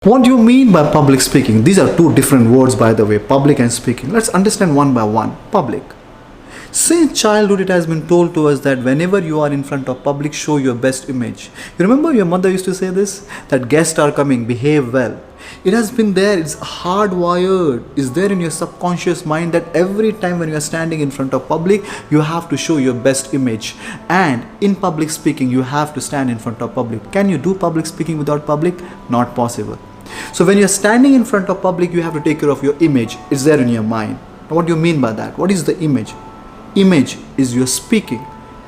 What do you mean by public speaking? These are two different words, by the way, public and speaking. Let's understand one by one. Public. Since childhood, it has been told to us that whenever you are in front of public, show your best image. You remember your mother used to say this? That guests are coming, behave well. It has been there, it's hardwired, it's there in your subconscious mind that every time when you are standing in front of public, you have to show your best image. And in public speaking, you have to stand in front of public. Can you do public speaking without public? Not possible. So when you are standing in front of public, you have to take care of your image. It's there in your mind. Now, what do you mean by that? What is the image? Image is your speaking.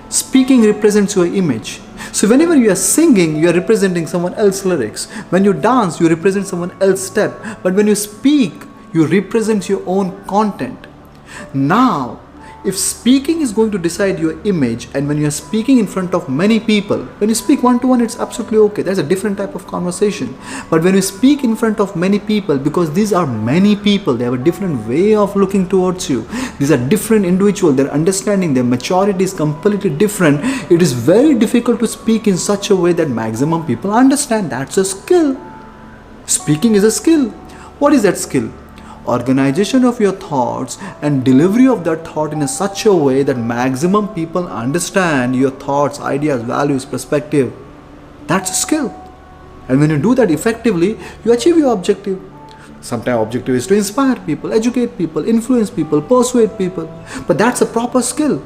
Speaking represents your image. So whenever you are singing, you are representing someone else's lyrics. When you dance, you represent someone else's step. But when you speak, you represent your own content. Now, if speaking is going to decide your image, and when you are speaking in front of many people, when you speak one-to-one, it's absolutely okay. That's a different type of conversation. But when you speak in front of many people, because these are many people, they have a different way of looking towards you. These are different individuals, their understanding, their maturity is completely different. It is very difficult to speak in such a way that maximum people understand. That's a skill. Speaking is a skill. What is that skill? Organization of your thoughts and delivery of that thought in such a way that maximum people understand your thoughts, ideas, values, perspective. That's a skill. And when you do that effectively, you achieve your objective. Sometimes objective is to inspire people, educate people, influence people, persuade people. But that's a proper skill.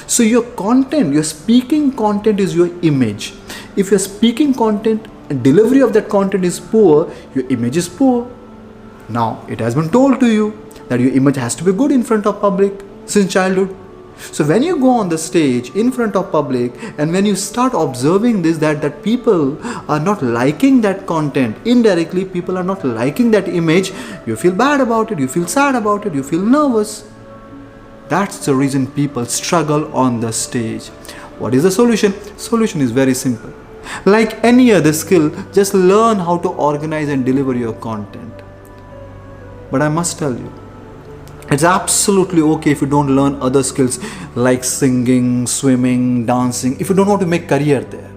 So your content, your speaking content is your image. If your speaking content and delivery of that content is poor, your image is poor. Now, it has been told to you that your image has to be good in front of public since childhood. So when you go on the stage in front of public, and when you start observing this, that people are not liking that content, indirectly people are not liking that image, you feel bad about it, you feel sad about it, you feel nervous. That's the reason people struggle on the stage. What is the solution? Solution is very simple. Like any other skill, just learn how to organize and deliver your content. But I must tell you, it's absolutely okay if you don't learn other skills like singing, swimming, dancing, if you don't want to make career there.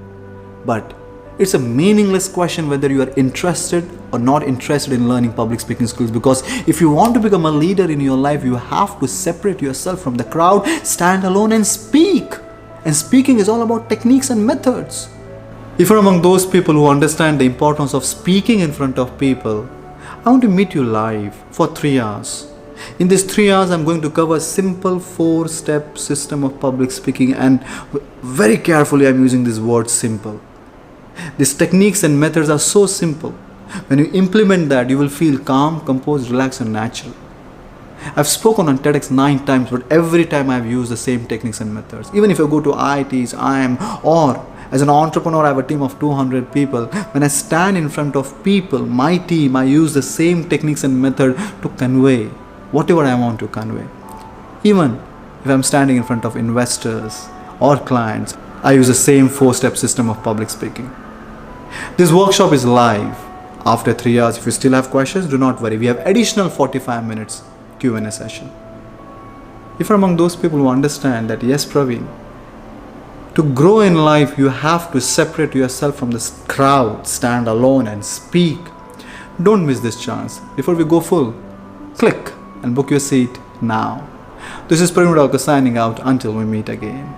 But it's a meaningless question whether you are interested or not interested in learning public speaking skills, because if you want to become a leader in your life, you have to separate yourself from the crowd, stand alone and speak. And speaking is all about techniques and methods. If you're among those people who understand the importance of speaking in front of people, I want to meet you live for 3 hours. In these 3 hours, I'm going to cover a simple 4-step system of public speaking, and very carefully I'm using this word simple. These techniques and methods are so simple. When you implement that, you will feel calm, composed, relaxed and natural. I've spoken on TEDx 9 times, but every time I've used the same techniques and methods. Even if I go to IITs, IIM, or as an entrepreneur, I have a team of 200 people. When I stand in front of people, my team, I use the same techniques and method to convey whatever I want to convey. Even if I'm standing in front of investors or clients, I use the same 4-step system of public speaking. This workshop is live. After 3 hours, if you still have questions, do not worry. We have additional 45 minutes Q&A session. If you're among those people who understand that, yes, Praveen, to grow in life, you have to separate yourself from this crowd, stand alone and speak. Don't miss this chance. Before we go full, click and book your seat now. This is Praveen signing out until we meet again.